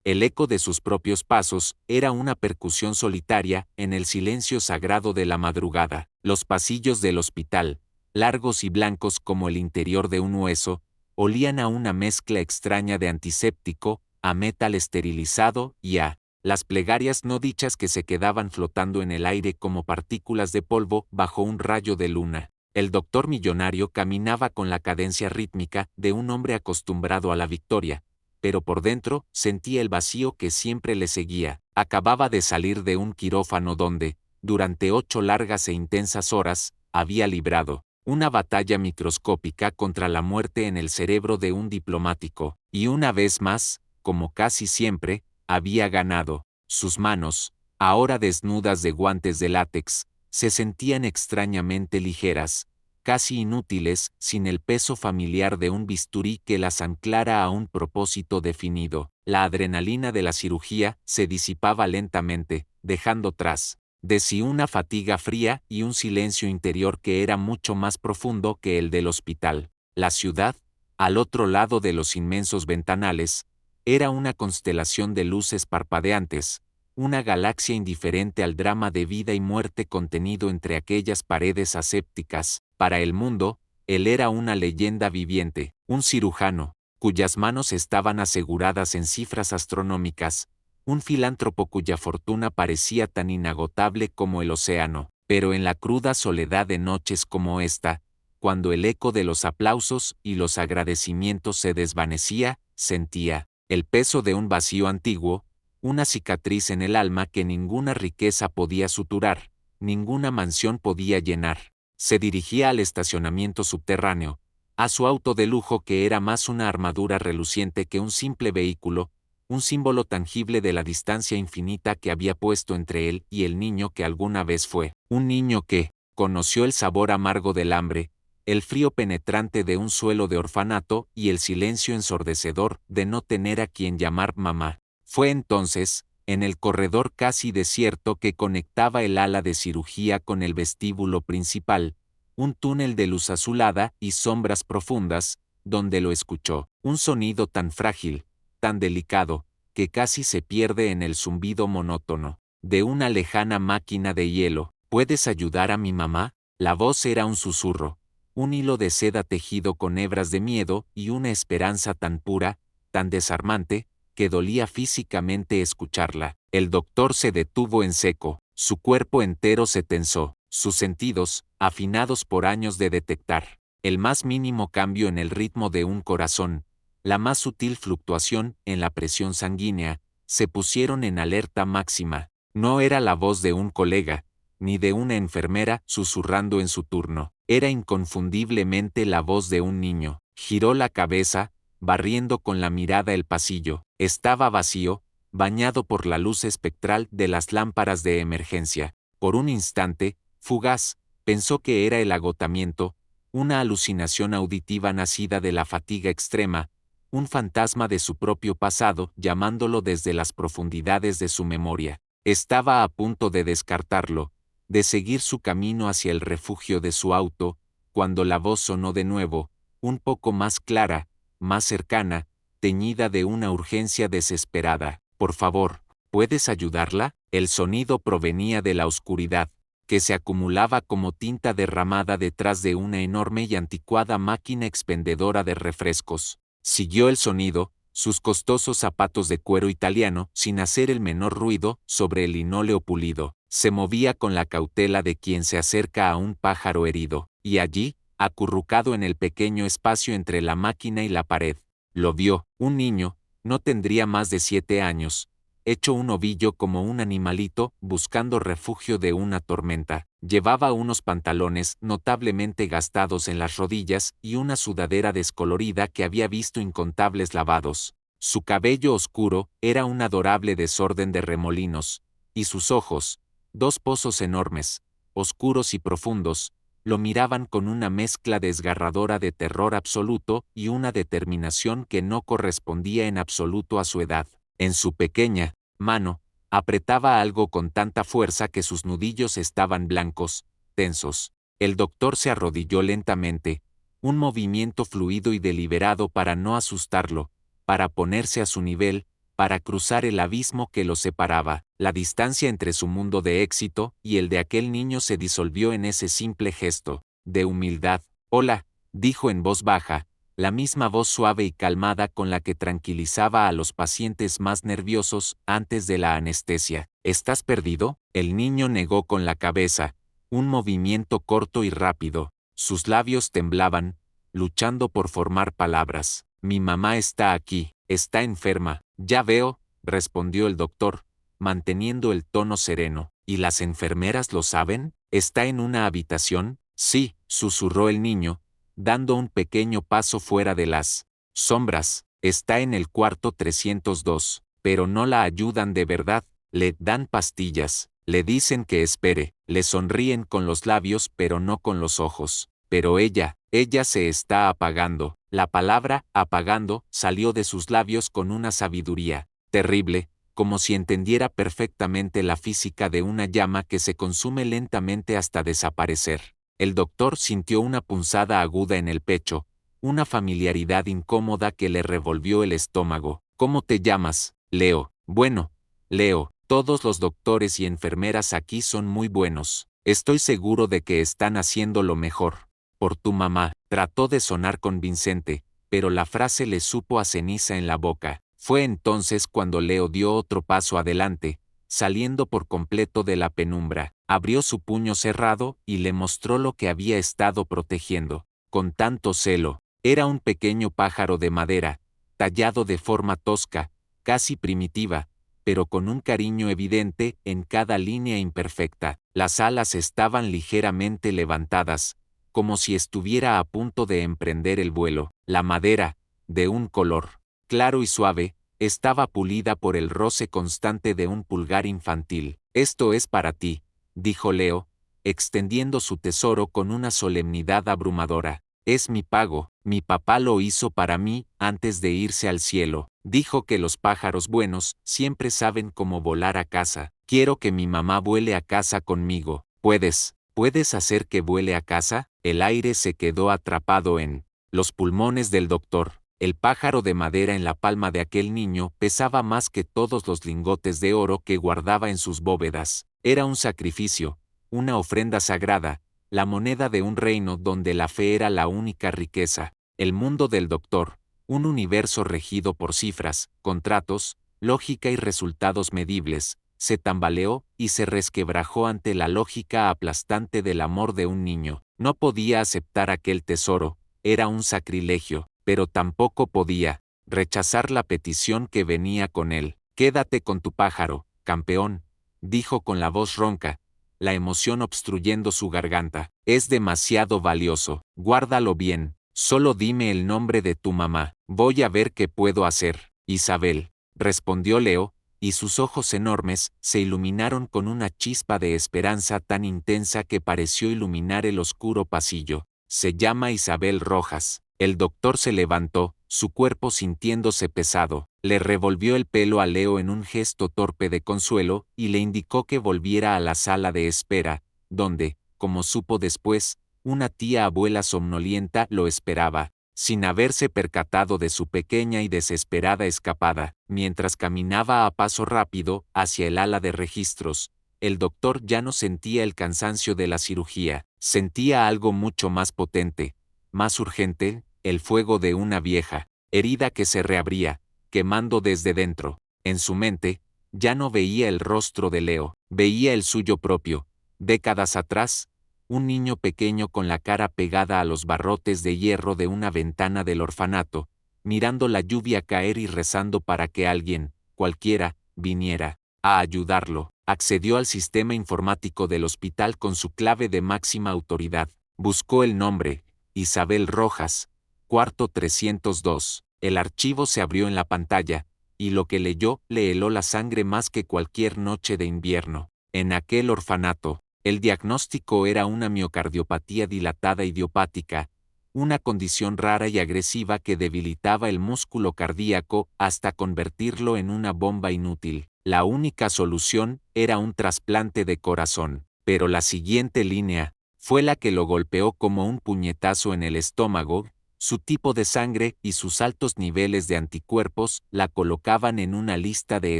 El eco de sus propios pasos era una percusión solitaria en el silencio sagrado de la madrugada. Los pasillos del hospital, largos y blancos como el interior de un hueso, olían a una mezcla extraña de antiséptico, a metal esterilizado y a las plegarias no dichas que se quedaban flotando en el aire como partículas de polvo bajo un rayo de luna. El doctor millonario caminaba con la cadencia rítmica de un hombre acostumbrado a la victoria, pero por dentro sentía el vacío que siempre le seguía. Acababa de salir de un quirófano donde, durante 8 largas e intensas horas, había librado una batalla microscópica contra la muerte en el cerebro de un diplomático, y una vez más, como casi siempre, había ganado. Sus manos, ahora desnudas de guantes de látex, se sentían extrañamente ligeras, casi inútiles, sin el peso familiar de un bisturí que las anclara a un propósito definido. La adrenalina de la cirugía se disipaba lentamente, dejando tras de sí una fatiga fría y un silencio interior que era mucho más profundo que el del hospital. La ciudad, al otro lado de los inmensos ventanales, era una constelación de luces parpadeantes, una galaxia indiferente al drama de vida y muerte contenido entre aquellas paredes asépticas. Para el mundo, él era una leyenda viviente, un cirujano, cuyas manos estaban aseguradas en cifras astronómicas, un filántropo cuya fortuna parecía tan inagotable como el océano, pero en la cruda soledad de noches como esta, cuando el eco de los aplausos y los agradecimientos se desvanecía, sentía el peso de un vacío antiguo, una cicatriz en el alma que ninguna riqueza podía suturar, ninguna mansión podía llenar. Se dirigía al estacionamiento subterráneo, a su auto de lujo que era más una armadura reluciente que un simple vehículo, un símbolo tangible de la distancia infinita que había puesto entre él y el niño que alguna vez fue, un niño que conoció el sabor amargo del hambre, el frío penetrante de un suelo de orfanato y el silencio ensordecedor de no tener a quien llamar mamá. Fue entonces, en el corredor casi desierto que conectaba el ala de cirugía con el vestíbulo principal, un túnel de luz azulada y sombras profundas, donde lo escuchó, un sonido tan frágil, tan delicado, que casi se pierde en el zumbido monótono de una lejana máquina de hielo. ¿Puedes ayudar a mi mamá? La voz era un susurro, un hilo de seda tejido con hebras de miedo y una esperanza tan pura, tan desarmante, que dolía físicamente escucharla. El doctor se detuvo en seco, su cuerpo entero se tensó, sus sentidos, afinados por años de detectar el más mínimo cambio en el ritmo de un corazón, la más sutil fluctuación en la presión sanguínea, se pusieron en alerta máxima. No era la voz de un colega, ni de una enfermera susurrando en su turno, era inconfundiblemente la voz de un niño. Giró la cabeza, barriendo con la mirada el pasillo. Estaba vacío, bañado por la luz espectral de las lámparas de emergencia. Por un instante, fugaz, pensó que era el agotamiento, una alucinación auditiva nacida de la fatiga extrema, un fantasma de su propio pasado llamándolo desde las profundidades de su memoria. Estaba a punto de descartarlo, de seguir su camino hacia el refugio de su auto, cuando la voz sonó de nuevo, un poco más clara, más cercana, teñida de una urgencia desesperada. Por favor, ¿puedes ayudarla? El sonido provenía de la oscuridad, que se acumulaba como tinta derramada detrás de una enorme y anticuada máquina expendedora de refrescos. Siguió el sonido, sus costosos zapatos de cuero italiano, sin hacer el menor ruido, sobre el linóleo pulido. Se movía con la cautela de quien se acerca a un pájaro herido, y allí, acurrucado en el pequeño espacio entre la máquina y la pared, lo vio, un niño, no tendría más de 7 años, hecho un ovillo como un animalito, buscando refugio de una tormenta. Llevaba unos pantalones notablemente gastados en las rodillas y una sudadera descolorida que había visto incontables lavados. Su cabello oscuro era un adorable desorden de remolinos, y sus ojos, 2 pozos enormes, oscuros y profundos, lo miraban con una mezcla desgarradora de terror absoluto y una determinación que no correspondía en absoluto a su edad. En su pequeña mano, apretaba algo con tanta fuerza que sus nudillos estaban blancos, tensos. El doctor se arrodilló lentamente, un movimiento fluido y deliberado para no asustarlo, para ponerse a su nivel, para cruzar el abismo que los separaba. La distancia entre su mundo de éxito y el de aquel niño se disolvió en ese simple gesto de humildad. «Hola», dijo en voz baja, la misma voz suave y calmada con la que tranquilizaba a los pacientes más nerviosos antes de la anestesia. «¿Estás perdido?». El niño negó con la cabeza, un movimiento corto y rápido. Sus labios temblaban, luchando por formar palabras. «Mi mamá está aquí, está enferma». «Ya veo», respondió el doctor, manteniendo el tono sereno. «¿Y las enfermeras lo saben? ¿Está en una habitación?». «Sí», susurró el niño, dando un pequeño paso fuera de las sombras. «Está en el cuarto 302, pero no la ayudan de verdad, le dan pastillas, le dicen que espere, le sonríen con los labios pero no con los ojos. Pero ella se está apagando». La palabra «apagando» salió de sus labios con una sabiduría terrible, como si entendiera perfectamente la física de una llama que se consume lentamente hasta desaparecer. El doctor sintió una punzada aguda en el pecho, una familiaridad incómoda que le revolvió el estómago. «¿Cómo te llamas?». «Leo». «Bueno, Leo, todos los doctores y enfermeras aquí son muy buenos. Estoy seguro de que están haciendo lo mejor por tu mamá». Trató de sonar convincente, pero la frase le supo a ceniza en la boca. Fue entonces cuando Leo dio otro paso adelante, saliendo por completo de la penumbra. Abrió su puño cerrado y le mostró lo que había estado protegiendo con tanto celo. Era un pequeño pájaro de madera, tallado de forma tosca, casi primitiva, pero con un cariño evidente en cada línea imperfecta. Las alas estaban ligeramente levantadas, como si estuviera a punto de emprender el vuelo. La madera, de un color claro y suave, estaba pulida por el roce constante de un pulgar infantil. «Esto es para ti», dijo Leo, extendiendo su tesoro con una solemnidad abrumadora. «Es mi pago, mi papá lo hizo para mí antes de irse al cielo. Dijo que los pájaros buenos siempre saben cómo volar a casa. Quiero que mi mamá vuele a casa conmigo. ¿Puedes hacer que vuele a casa?». El aire se quedó atrapado en los pulmones del doctor. El pájaro de madera en la palma de aquel niño pesaba más que todos los lingotes de oro que guardaba en sus bóvedas. Era un sacrificio, una ofrenda sagrada, la moneda de un reino donde la fe era la única riqueza. El mundo del doctor, un universo regido por cifras, contratos, lógica y resultados medibles, se tambaleó y se resquebrajó ante la lógica aplastante del amor de un niño. No podía aceptar aquel tesoro, era un sacrilegio, pero tampoco podía rechazar la petición que venía con él. «Quédate con tu pájaro, campeón», dijo con la voz ronca, la emoción obstruyendo su garganta. «Es demasiado valioso, guárdalo bien, solo dime el nombre de tu mamá, voy a ver qué puedo hacer». «Isabel», respondió Leo, y sus ojos enormes se iluminaron con una chispa de esperanza tan intensa que pareció iluminar el oscuro pasillo. «Se llama Isabel Rojas». El doctor se levantó, su cuerpo sintiéndose pesado, le revolvió el pelo a Leo en un gesto torpe de consuelo y le indicó que volviera a la sala de espera, donde, como supo después, una tía abuela somnolienta lo esperaba, sin haberse percatado de su pequeña y desesperada escapada. Mientras caminaba a paso rápido hacia el ala de registros, el doctor ya no sentía el cansancio de la cirugía, sentía algo mucho más potente, más urgente, el fuego de una vieja herida que se reabría, quemando desde dentro. En su mente, ya no veía el rostro de Leo, veía el suyo propio. Décadas atrás, un niño pequeño con la cara pegada a los barrotes de hierro de una ventana del orfanato, mirando la lluvia caer y rezando para que alguien, cualquiera, viniera a ayudarlo. Accedió al sistema informático del hospital con su clave de máxima autoridad. Buscó el nombre, Isabel Rojas, cuarto 302. El archivo se abrió en la pantalla, y lo que leyó le heló la sangre más que cualquier noche de invierno. En aquel orfanato, el diagnóstico era una miocardiopatía dilatada idiopática, una condición rara y agresiva que debilitaba el músculo cardíaco hasta convertirlo en una bomba inútil. La única solución era un trasplante de corazón, pero la siguiente línea fue la que lo golpeó como un puñetazo en el estómago. Su tipo de sangre y sus altos niveles de anticuerpos la colocaban en una lista de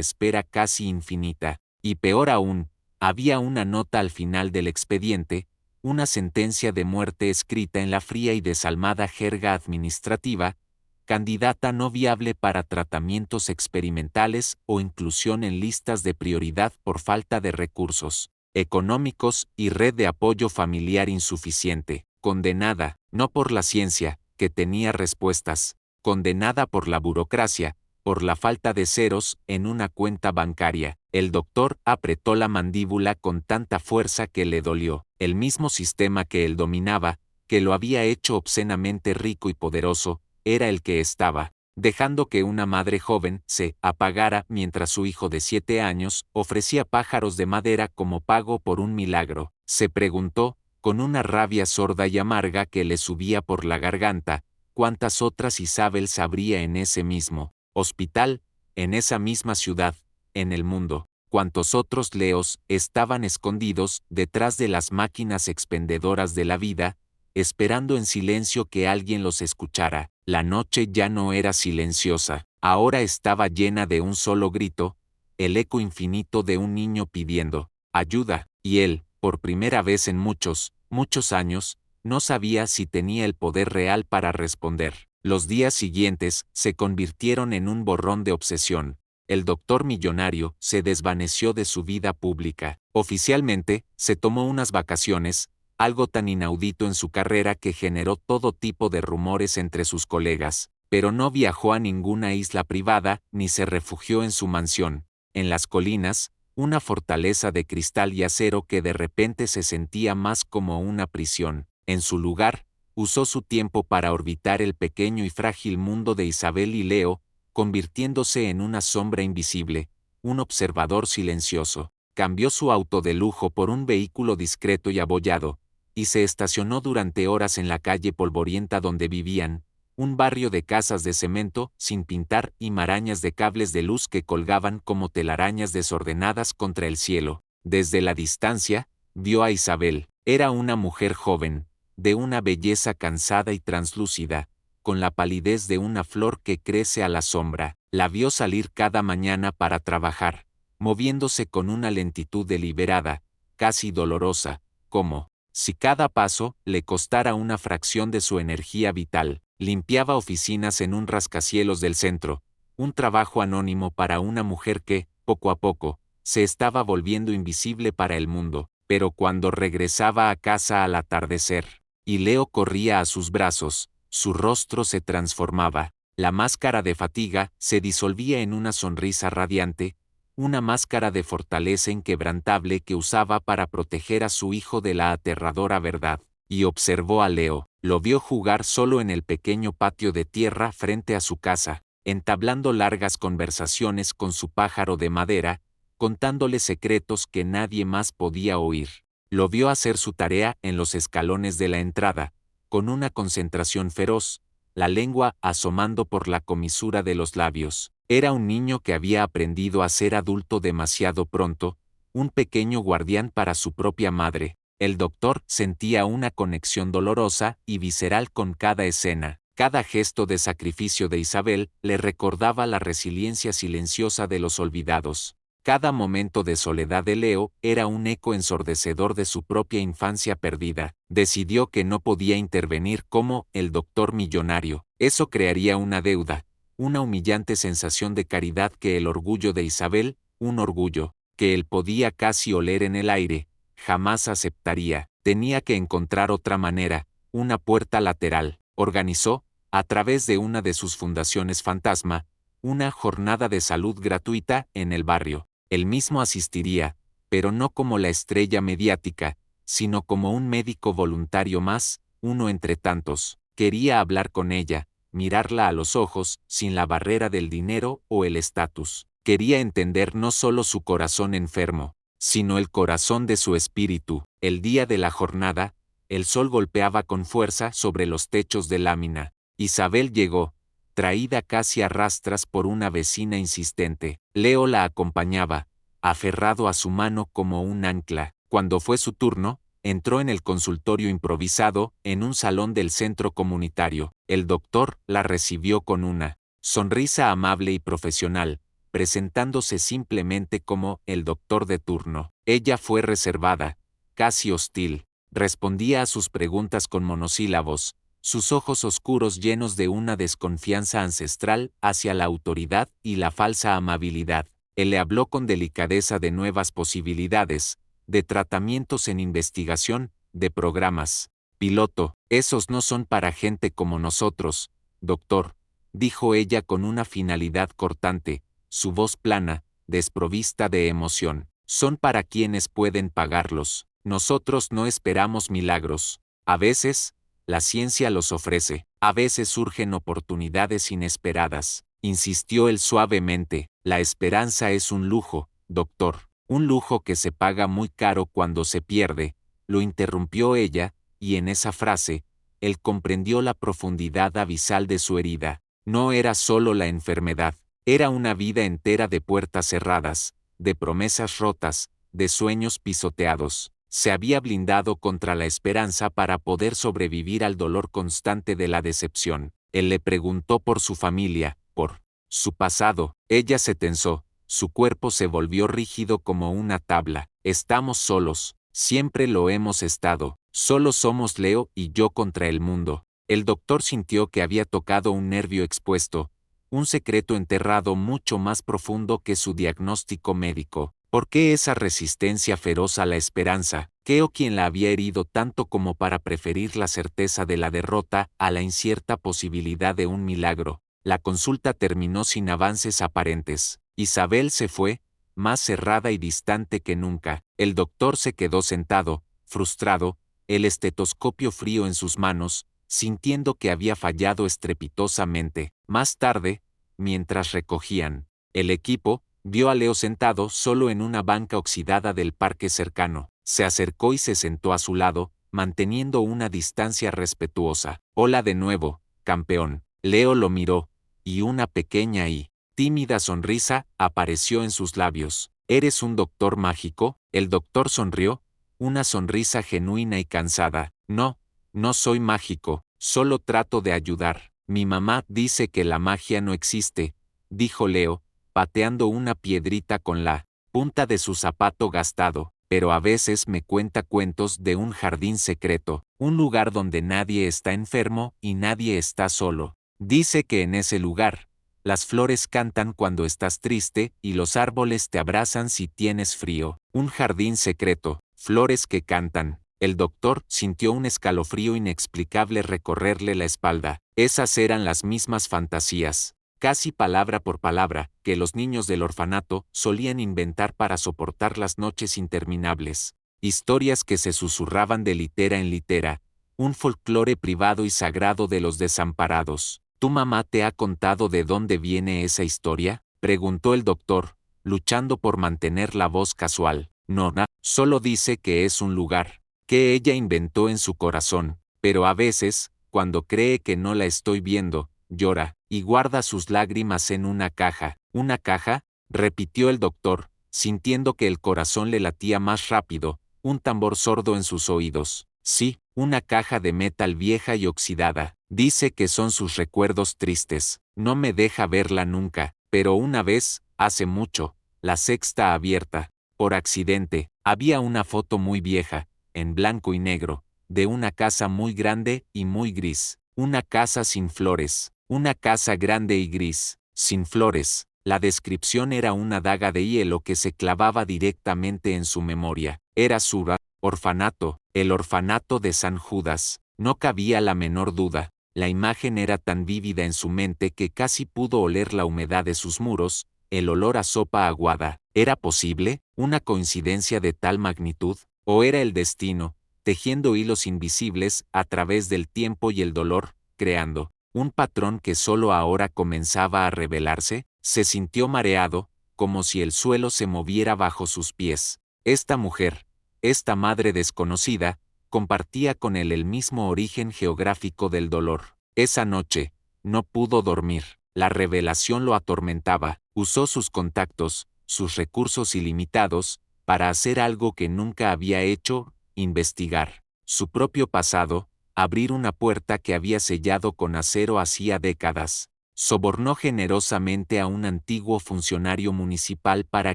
espera casi infinita. Y peor aún, había una nota al final del expediente, una sentencia de muerte escrita en la fría y desalmada jerga administrativa, candidata no viable para tratamientos experimentales o inclusión en listas de prioridad por falta de recursos económicos y red de apoyo familiar insuficiente, condenada, no por la ciencia, que tenía respuestas, condenada por la burocracia, por la falta de ceros en una cuenta bancaria. El doctor apretó la mandíbula con tanta fuerza que le dolió. El mismo sistema que él dominaba, que lo había hecho obscenamente rico y poderoso, era el que estaba dejando que una madre joven se apagara mientras su hijo de 7 años ofrecía pájaros de madera como pago por un milagro. Se preguntó, con una rabia sorda y amarga que le subía por la garganta, cuántas otras Isabels habría en ese mismo hospital, en esa misma ciudad, en el mundo, cuántos otros Leos estaban escondidos detrás de las máquinas expendedoras de la vida, esperando en silencio que alguien los escuchara. La noche ya no era silenciosa, ahora estaba llena de un solo grito, el eco infinito de un niño pidiendo ayuda, y él, por primera vez en muchos años, no sabía si tenía el poder real para responder. Los días siguientes se convirtieron en un borrón de obsesión. El doctor millonario se desvaneció de su vida pública. Oficialmente, se tomó unas vacaciones, algo tan inaudito en su carrera que generó todo tipo de rumores entre sus colegas, pero no viajó a ninguna isla privada ni se refugió en su mansión, en las colinas, una fortaleza de cristal y acero que de repente se sentía más como una prisión. En su lugar, usó su tiempo para orbitar el pequeño y frágil mundo de Isabel y Leo, convirtiéndose en una sombra invisible, un observador silencioso. Cambió su auto de lujo por un vehículo discreto y abollado, y se estacionó durante horas en la calle polvorienta donde vivían, un barrio de casas de cemento sin pintar y marañas de cables de luz que colgaban como telarañas desordenadas contra el cielo. Desde la distancia, vio a Isabel. Era una mujer joven, de una belleza cansada y translúcida, con la palidez de una flor que crece a la sombra. La vio salir cada mañana para trabajar, moviéndose con una lentitud deliberada, casi dolorosa, como si cada paso le costara una fracción de su energía vital. Limpiaba oficinas en un rascacielos del centro, un trabajo anónimo para una mujer que, poco a poco, se estaba volviendo invisible para el mundo. Pero cuando regresaba a casa al atardecer, y Leo corría a sus brazos, su rostro se transformaba, la máscara de fatiga se disolvía en una sonrisa radiante, una máscara de fortaleza inquebrantable que usaba para proteger a su hijo de la aterradora verdad. Y observó a Leo, lo vio jugar solo en el pequeño patio de tierra frente a su casa, entablando largas conversaciones con su pájaro de madera, contándole secretos que nadie más podía oír. Lo vio hacer su tarea en los escalones de la entrada, con una concentración feroz, la lengua asomando por la comisura de los labios. Era un niño que había aprendido a ser adulto demasiado pronto, un pequeño guardián para su propia madre. El doctor sentía una conexión dolorosa y visceral con cada escena. Cada gesto de sacrificio de Isabel le recordaba la resiliencia silenciosa de los olvidados. Cada momento de soledad de Leo era un eco ensordecedor de su propia infancia perdida. Decidió que no podía intervenir como el doctor millonario. Eso crearía una deuda, una humillante sensación de caridad que el orgullo de Isabel, un orgullo, que él podía casi oler en el aire, jamás aceptaría. Tenía que encontrar otra manera, una puerta lateral. Organizó, a través de una de sus fundaciones fantasma, una jornada de salud gratuita en el barrio. Él mismo asistiría, pero no como la estrella mediática, sino como un médico voluntario más, uno entre tantos. Quería hablar con ella, mirarla a los ojos, sin la barrera del dinero o el estatus. Quería entender no solo su corazón enfermo, sino el corazón de su espíritu. El día de la jornada, el sol golpeaba con fuerza sobre los techos de lámina. Isabel llegó, traída casi a rastras por una vecina insistente. Leo la acompañaba, aferrado a su mano como un ancla. Cuando fue su turno, entró en el consultorio improvisado, en un salón del centro comunitario. El doctor la recibió con una sonrisa amable y profesional, presentándose simplemente como el doctor de turno. Ella fue reservada, casi hostil. Respondía a sus preguntas con monosílabos, sus ojos oscuros llenos de una desconfianza ancestral hacia la autoridad y la falsa amabilidad. Él le habló con delicadeza de nuevas posibilidades, de tratamientos en investigación, de programas piloto. Esos no son para gente como nosotros, doctor, dijo ella con una finalidad cortante, su voz plana, desprovista de emoción. Son para quienes pueden pagarlos. Nosotros no esperamos milagros. A veces, la ciencia los ofrece. A veces surgen oportunidades inesperadas. Insistió él suavemente. La esperanza es un lujo, doctor. Un lujo que se paga muy caro cuando se pierde. Lo interrumpió ella, y en esa frase, él comprendió la profundidad abisal de su herida. No era solo la enfermedad. Era una vida entera de puertas cerradas, de promesas rotas, de sueños pisoteados. Se había blindado contra la esperanza para poder sobrevivir al dolor constante de la decepción. Él le preguntó por su familia, por su pasado. Ella se tensó, su cuerpo se volvió rígido como una tabla. Estamos solos, siempre lo hemos estado. Solo somos Leo y yo contra el mundo. El doctor sintió que había tocado un nervio expuesto, un secreto enterrado mucho más profundo que su diagnóstico médico. ¿Por qué esa resistencia feroz a la esperanza? ¿Qué o quién la había herido tanto como para preferir la certeza de la derrota a la incierta posibilidad de un milagro? La consulta terminó sin avances aparentes. Isabel se fue, más cerrada y distante que nunca. El doctor se quedó sentado, frustrado, el estetoscopio frío en sus manos, sintiendo que había fallado estrepitosamente. Más tarde, mientras recogían el equipo, vio a Leo sentado solo en una banca oxidada del parque cercano. Se acercó y se sentó a su lado, manteniendo una distancia respetuosa. Hola de nuevo, campeón. Leo lo miró, y una pequeña y tímida sonrisa apareció en sus labios. ¿Eres un doctor mágico? El doctor sonrió, una sonrisa genuina y cansada. No, no soy mágico, solo trato de ayudar. Mi mamá dice que la magia no existe, dijo Leo, pateando una piedrita con la punta de su zapato gastado, pero a veces me cuenta cuentos de un jardín secreto, un lugar donde nadie está enfermo y nadie está solo. Dice que en ese lugar, las flores cantan cuando estás triste y los árboles te abrazan si tienes frío. Un jardín secreto, flores que cantan. El doctor sintió un escalofrío inexplicable recorrerle la espalda. Esas eran las mismas fantasías, casi palabra por palabra, que los niños del orfanato solían inventar para soportar las noches interminables. Historias que se susurraban de litera en litera, un folclore privado y sagrado de los desamparados. ¿Tu mamá te ha contado de dónde viene esa historia?, preguntó el doctor, luchando por mantener la voz casual. No, solo dice que es un lugar que ella inventó en su corazón, pero a veces, cuando cree que no la estoy viendo, llora, y guarda sus lágrimas en una caja. ¿Una caja?, repitió el doctor, sintiendo que el corazón le latía más rápido, un tambor sordo en sus oídos. Sí, una caja de metal vieja y oxidada. Dice que son sus recuerdos tristes. No me deja verla nunca, pero una vez, hace mucho, la sexta abierta, por accidente, había una foto muy vieja, en blanco y negro, de una casa muy grande y muy gris. Una casa sin flores. Una casa grande y gris, sin flores. La descripción era una daga de hielo que se clavaba directamente en su memoria. Era su orfanato, el orfanato de San Judas. No cabía la menor duda. La imagen era tan vívida en su mente que casi pudo oler la humedad de sus muros, el olor a sopa aguada. ¿Era posible una coincidencia de tal magnitud? ¿O era el destino, tejiendo hilos invisibles a través del tiempo y el dolor, creando un patrón que solo ahora comenzaba a revelarse? Se sintió mareado, como si el suelo se moviera bajo sus pies. Esta mujer, esta madre desconocida, compartía con él el mismo origen geográfico del dolor. Esa noche, no pudo dormir. La revelación lo atormentaba. Usó sus contactos, sus recursos ilimitados, para hacer algo que nunca había hecho, investigar su propio pasado, abrir una puerta que había sellado con acero hacía décadas. Sobornó generosamente a un antiguo funcionario municipal para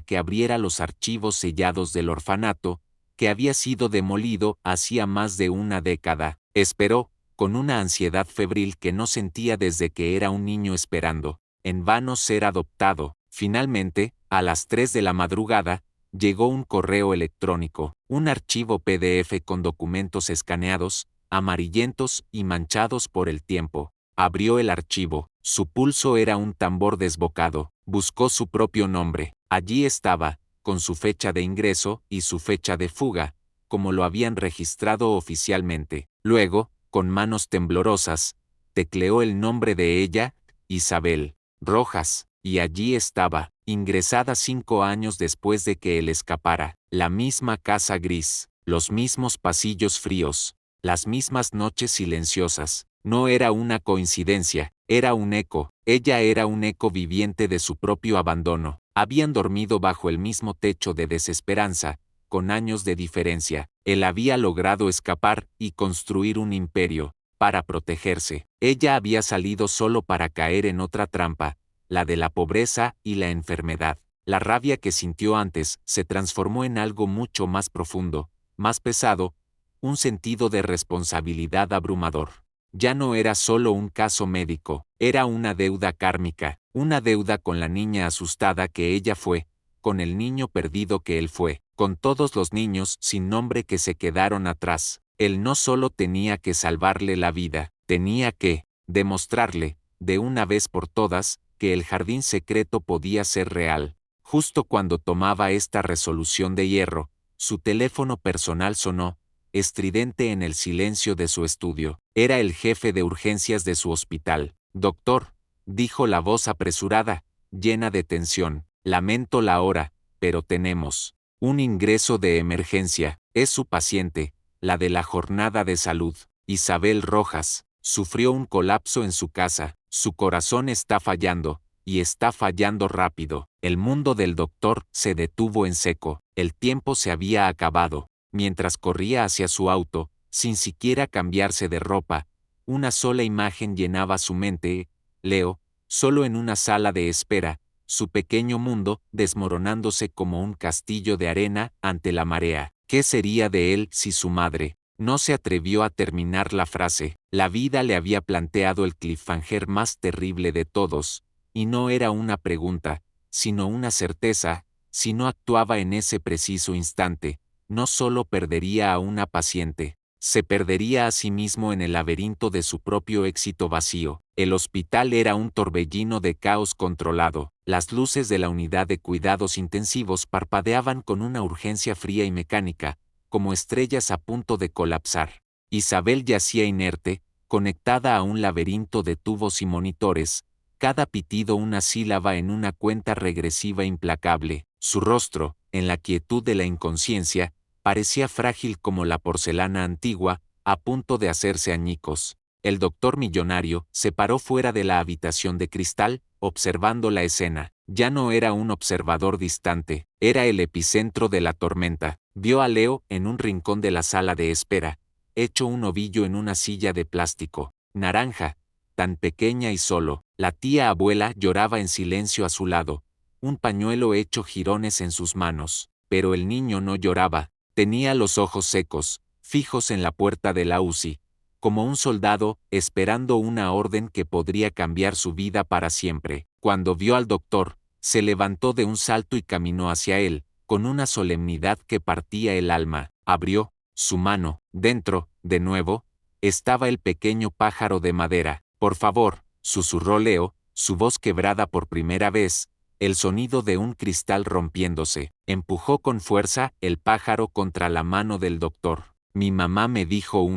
que abriera los archivos sellados del orfanato, que había sido demolido hacía más de una década. Esperó, con una ansiedad febril que no sentía desde que era un niño esperando, en vano ser adoptado. Finalmente, a las 3 de la madrugada, llegó un correo electrónico, un archivo PDF con documentos escaneados, amarillentos y manchados por el tiempo. Abrió el archivo, su pulso era un tambor desbocado, buscó su propio nombre. Allí estaba, con su fecha de ingreso y su fecha de fuga, como lo habían registrado oficialmente. Luego, con manos temblorosas, tecleó el nombre de ella, Isabel Rojas, y allí estaba, ingresada 5 años después de que él escapara, la misma casa gris, los mismos pasillos fríos, las mismas noches silenciosas. No era una coincidencia, era un eco. Ella era un eco viviente de su propio abandono. Habían dormido bajo el mismo techo de desesperanza, con años de diferencia. Él había logrado escapar y construir un imperio, para protegerse. Ella había salido solo para caer en otra trampa, la de la pobreza y la enfermedad. La rabia que sintió antes se transformó en algo mucho más profundo, más pesado, un sentido de responsabilidad abrumador. Ya no era solo un caso médico, era una deuda kármica, una deuda con la niña asustada que ella fue, con el niño perdido que él fue, con todos los niños sin nombre que se quedaron atrás. Él no solo tenía que salvarle la vida, tenía que demostrarle, de una vez por todas, que el jardín secreto podía ser real. Justo cuando tomaba esta resolución de hierro, su teléfono personal sonó, estridente en el silencio de su estudio. Era el jefe de urgencias de su hospital. Doctor, dijo la voz apresurada, llena de tensión, lamento la hora, pero tenemos un ingreso de emergencia. Es su paciente, la de la jornada de salud, Isabel Rojas. Sufrió un colapso en su casa, su corazón está fallando, y está fallando rápido. El mundo del doctor se detuvo en seco, el tiempo se había acabado. Mientras corría hacia su auto, sin siquiera cambiarse de ropa, una sola imagen llenaba su mente, Leo, solo en una sala de espera, su pequeño mundo desmoronándose como un castillo de arena ante la marea. ¿Qué sería de él si su madre no se atrevió a terminar la frase? La vida le había planteado el cliffhanger más terrible de todos, y no era una pregunta, sino una certeza. Si no actuaba en ese preciso instante, no solo perdería a una paciente, se perdería a sí mismo en el laberinto de su propio éxito vacío. El hospital era un torbellino de caos controlado. Las luces de la unidad de cuidados intensivos parpadeaban con una urgencia fría y mecánica, como estrellas a punto de colapsar. Isabel yacía inerte, conectada a un laberinto de tubos y monitores, cada pitido una sílaba en una cuenta regresiva implacable. Su rostro, en la quietud de la inconsciencia, parecía frágil como la porcelana antigua, a punto de hacerse añicos. El doctor millonario se paró fuera de la habitación de cristal, observando la escena. Ya no era un observador distante, era el epicentro de la tormenta. Vio a Leo en un rincón de la sala de espera, hecho un ovillo en una silla de plástico, naranja, tan pequeña y solo. La tía abuela lloraba en silencio a su lado, un pañuelo hecho jirones en sus manos, pero el niño no lloraba. Tenía los ojos secos, fijos en la puerta de la UCI, como un soldado esperando una orden que podría cambiar su vida para siempre. Cuando vio al doctor, se levantó de un salto y caminó hacia él, con una solemnidad que partía el alma. Abrió su mano. Dentro, de nuevo, estaba el pequeño pájaro de madera. Por favor, susurró Leo, su voz quebrada por primera vez, el sonido de un cristal rompiéndose. Empujó con fuerza el pájaro contra la mano del doctor. Mi mamá me dijo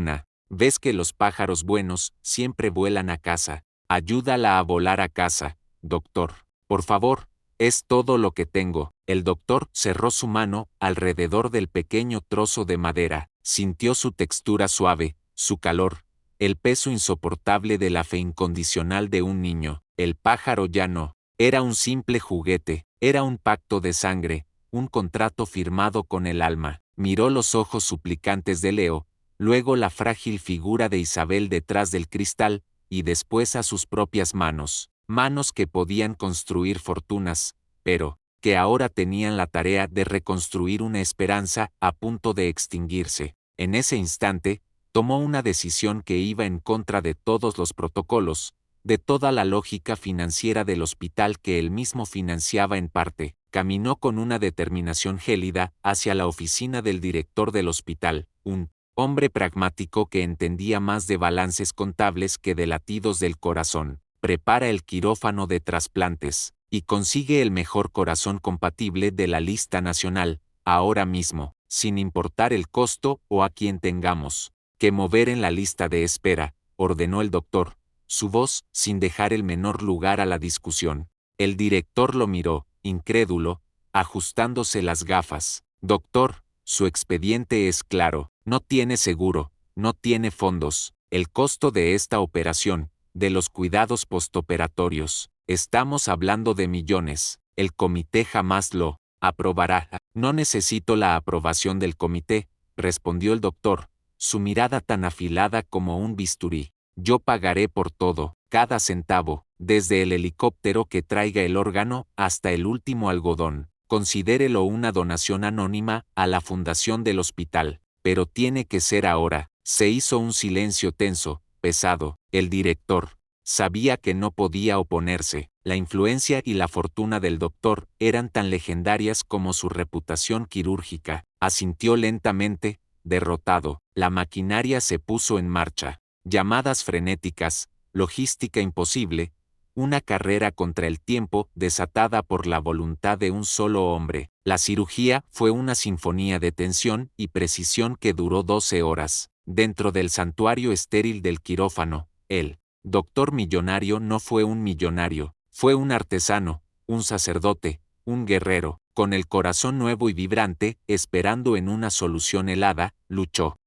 ¿ves que los pájaros buenos siempre vuelan a casa? Ayúdala a volar a casa, doctor. Por favor, es todo lo que tengo. El doctor cerró su mano alrededor del pequeño trozo de madera. Sintió su textura suave, su calor, el peso insoportable de la fe incondicional de un niño. El pájaro ya no era un simple juguete, era un pacto de sangre, un contrato firmado con el alma. Miró los ojos suplicantes de Leo, luego la frágil figura de Isabel detrás del cristal, y después a sus propias manos, manos que podían construir fortunas, pero que ahora tenían la tarea de reconstruir una esperanza a punto de extinguirse. En ese instante, tomó una decisión que iba en contra de todos los protocolos, de toda la lógica financiera del hospital que él mismo financiaba en parte. Caminó con una determinación gélida hacia la oficina del director del hospital, un hombre pragmático que entendía más de balances contables que de latidos del corazón. Prepara el quirófano de trasplantes y consigue el mejor corazón compatible de la lista nacional, ahora mismo, sin importar el costo o a quien tengamos que mover en la lista de espera, ordenó el doctor, su voz sin dejar el menor lugar a la discusión. El director lo miró, incrédulo, ajustándose las gafas. Doctor, su expediente es claro, no tiene seguro, no tiene fondos, el costo de esta operación, de los cuidados postoperatorios, estamos hablando de millones, el comité jamás lo aprobará. No necesito la aprobación del comité, respondió el doctor, su mirada tan afilada como un bisturí. Yo pagaré por todo, cada centavo, desde el helicóptero que traiga el órgano hasta el último algodón. Considérelo una donación anónima a la fundación del hospital, pero tiene que ser ahora. Se hizo un silencio tenso, pesado. El director sabía que no podía oponerse. La influencia y la fortuna del doctor eran tan legendarias como su reputación quirúrgica. Asintió lentamente, derrotado. La maquinaria se puso en marcha. Llamadas frenéticas, logística imposible, una carrera contra el tiempo desatada por la voluntad de un solo hombre. La cirugía fue una sinfonía de tensión y precisión que duró 12 horas. Dentro del santuario estéril del quirófano, el doctor millonario no fue un millonario, fue un artesano, un sacerdote, un guerrero, con el corazón nuevo y vibrante, esperando en una solución helada, luchó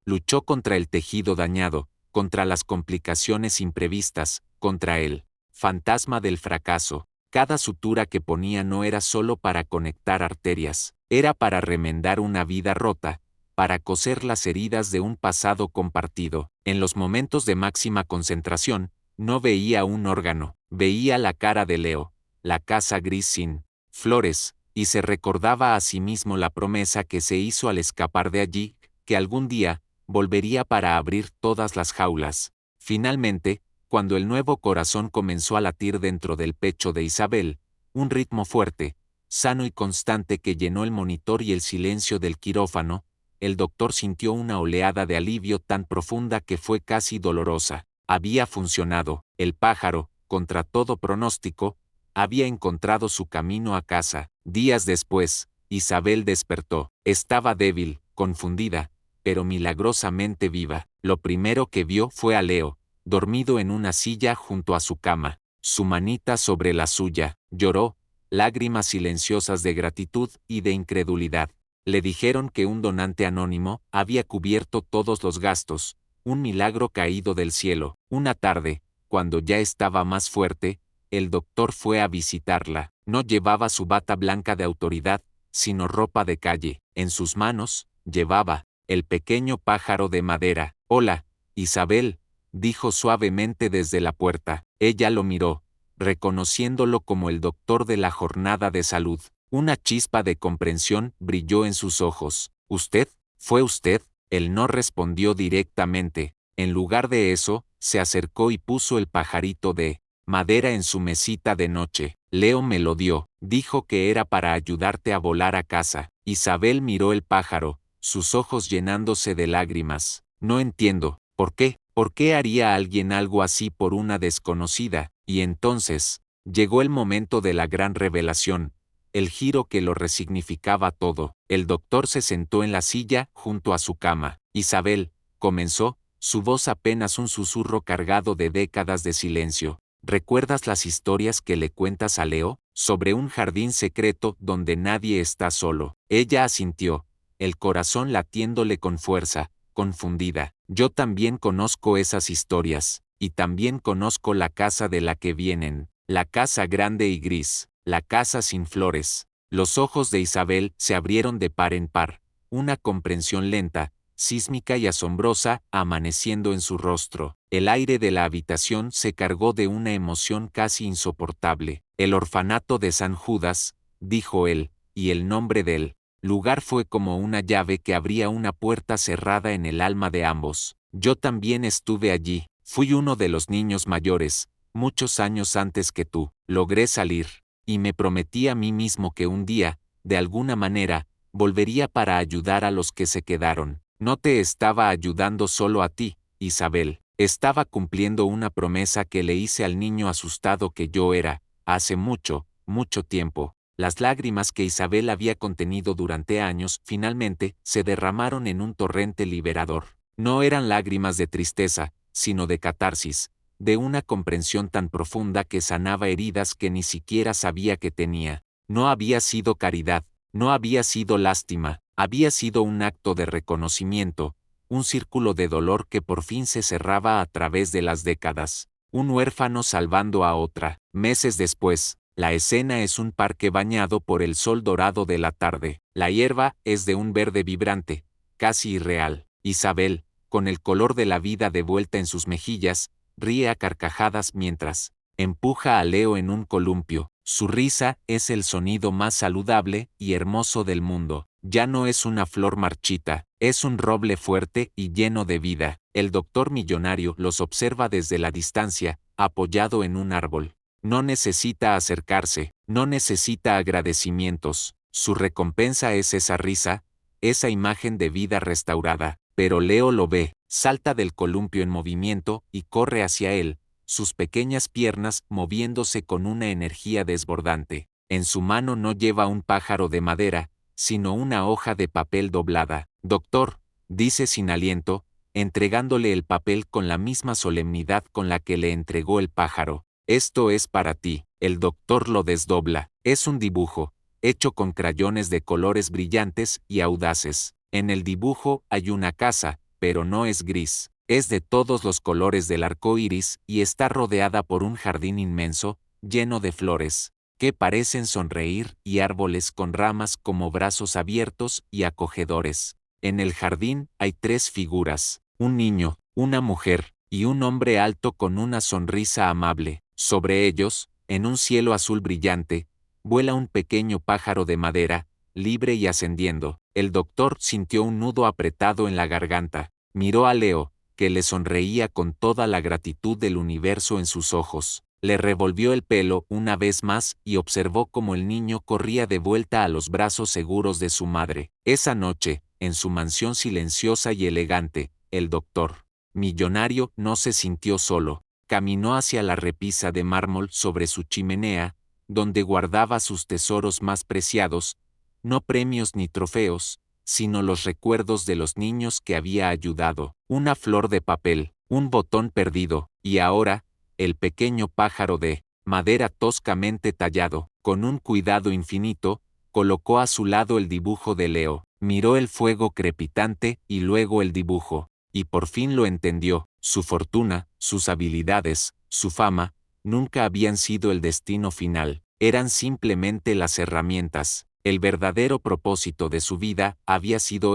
contra el tejido dañado, contra las complicaciones imprevistas, contra él. Fantasma del fracaso. Cada sutura que ponía no era solo para conectar arterias, era para remendar una vida rota, para coser las heridas de un pasado compartido. En los momentos de máxima concentración, no veía un órgano, veía la cara de Leo, la casa gris sin flores, y se recordaba a sí mismo la promesa que se hizo al escapar de allí, que algún día volvería para abrir todas las jaulas. Finalmente, cuando el nuevo corazón comenzó a latir dentro del pecho de Isabel, un ritmo fuerte, sano y constante que llenó el monitor y el silencio del quirófano, el doctor sintió una oleada de alivio tan profunda que fue casi dolorosa. Había funcionado. El pájaro, contra todo pronóstico, había encontrado su camino a casa. Días después, Isabel despertó. Estaba débil, confundida, pero milagrosamente viva. Lo primero que vio fue a Leo, dormido en una silla junto a su cama, su manita sobre la suya. Lloró, lágrimas silenciosas de gratitud y de incredulidad. Le dijeron que un donante anónimo había cubierto todos los gastos, un milagro caído del cielo. Una tarde, cuando ya estaba más fuerte, el doctor fue a visitarla. No llevaba su bata blanca de autoridad, sino ropa de calle. En sus manos, llevaba el pequeño pájaro de madera. «Hola, Isabel», dijo suavemente desde la puerta. Ella lo miró, reconociéndolo como el doctor de la jornada de salud. Una chispa de comprensión brilló en sus ojos. «¿Usted? ¿Fue usted?» Él no respondió directamente. En lugar de eso, se acercó y puso el pajarito de madera en su mesita de noche. «Leo me lo dio. Dijo que era para ayudarte a volar a casa». Isabel miró el pájaro, sus ojos llenándose de lágrimas. «No entiendo. ¿Por qué? ¿Por qué haría alguien algo así por una desconocida?» Y entonces, llegó el momento de la gran revelación, el giro que lo resignificaba todo. El doctor se sentó en la silla junto a su cama. «Isabel», comenzó, su voz apenas un susurro cargado de décadas de silencio. «¿Recuerdas las historias que le cuentas a Leo? Sobre un jardín secreto donde nadie está solo». Ella asintió, el corazón latiéndole con fuerza, confundida. «Yo también conozco esas historias, y también conozco la casa de la que vienen, la casa grande y gris, la casa sin flores». Los ojos de Isabel se abrieron de par en par, una comprensión lenta, sísmica y asombrosa, amaneciendo en su rostro. El aire de la habitación se cargó de una emoción casi insoportable. El orfanato de San Judas, dijo él, y el nombre del lugar fue como una llave que abría una puerta cerrada en el alma de ambos. Yo también estuve allí, fui uno de los niños mayores, muchos años antes que tú. Logré salir, y me prometí a mí mismo que un día, de alguna manera, volvería para ayudar a los que se quedaron. No te estaba ayudando solo a ti, Isabel, estaba cumpliendo una promesa que le hice al niño asustado que yo era, hace mucho, mucho tiempo. Las lágrimas que Isabel había contenido durante años finalmente se derramaron en un torrente liberador. No eran lágrimas de tristeza, sino de catarsis, de una comprensión tan profunda que sanaba heridas que ni siquiera sabía que tenía. No había sido caridad, no había sido lástima, había sido un acto de reconocimiento, un círculo de dolor que por fin se cerraba a través de las décadas. Un huérfano salvando a otra. Meses después, la escena es un parque bañado por el sol dorado de la tarde. La hierba es de un verde vibrante, casi irreal. Isabel, con el color de la vida de vuelta en sus mejillas, ríe a carcajadas mientras empuja a Leo en un columpio. Su risa es el sonido más saludable y hermoso del mundo. Ya no es una flor marchita, es un roble fuerte y lleno de vida. El doctor millonario los observa desde la distancia, apoyado en un árbol. No necesita acercarse, no necesita agradecimientos. Su recompensa es esa risa, esa imagen de vida restaurada. Pero Leo lo ve, salta del columpio en movimiento y corre hacia él, sus pequeñas piernas moviéndose con una energía desbordante. En su mano no lleva un pájaro de madera, sino una hoja de papel doblada. Doctor, dice sin aliento, entregándole el papel con la misma solemnidad con la que le entregó el pájaro. Esto es para ti. El doctor lo desdobla. Es un dibujo, hecho con crayones de colores brillantes y audaces. En el dibujo hay una casa, pero no es gris. Es de todos los colores del arco iris y está rodeada por un jardín inmenso, lleno de flores, que parecen sonreír y árboles con ramas como brazos abiertos y acogedores. En el jardín hay 3 figuras, un niño, una mujer, y un hombre alto con una sonrisa amable. Sobre ellos, en un cielo azul brillante, vuela un pequeño pájaro de madera, libre y ascendiendo. El doctor sintió un nudo apretado en la garganta. Miró a Leo, que le sonreía con toda la gratitud del universo en sus ojos. Le revolvió el pelo una vez más y observó cómo el niño corría de vuelta a los brazos seguros de su madre. Esa noche, en su mansión silenciosa y elegante, el doctor millonario no se sintió solo. Caminó hacia la repisa de mármol sobre su chimenea, donde guardaba sus tesoros más preciados, no premios ni trofeos, sino los recuerdos de los niños que había ayudado. Una flor de papel, un botón perdido, y ahora, el pequeño pájaro de madera toscamente tallado. Con un cuidado infinito, colocó a su lado el dibujo de Leo. Miró el fuego crepitante y luego el dibujo, y por fin lo entendió. Su fortuna, sus habilidades, su fama, nunca habían sido el destino final, eran simplemente las herramientas. El verdadero propósito de su vida había sido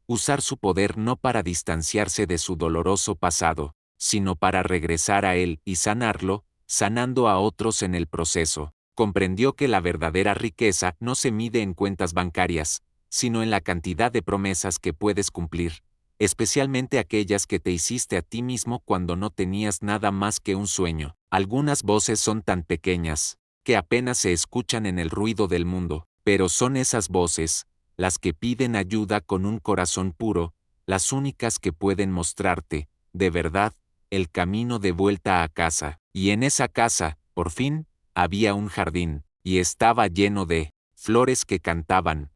usar su poder no para distanciarse de su doloroso pasado, sino para regresar a él y sanarlo, sanando a otros en el proceso. Comprendió que la verdadera riqueza no se mide en cuentas bancarias, sino en la cantidad de promesas que puedes cumplir, especialmente aquellas que te hiciste a ti mismo cuando no tenías nada más que un sueño. Algunas voces son tan pequeñas, que apenas se escuchan en el ruido del mundo, pero son esas voces, las que piden ayuda con un corazón puro, las únicas que pueden mostrarte, de verdad, el camino de vuelta a casa. Y en esa casa, por fin, había un jardín, y estaba lleno de flores que cantaban,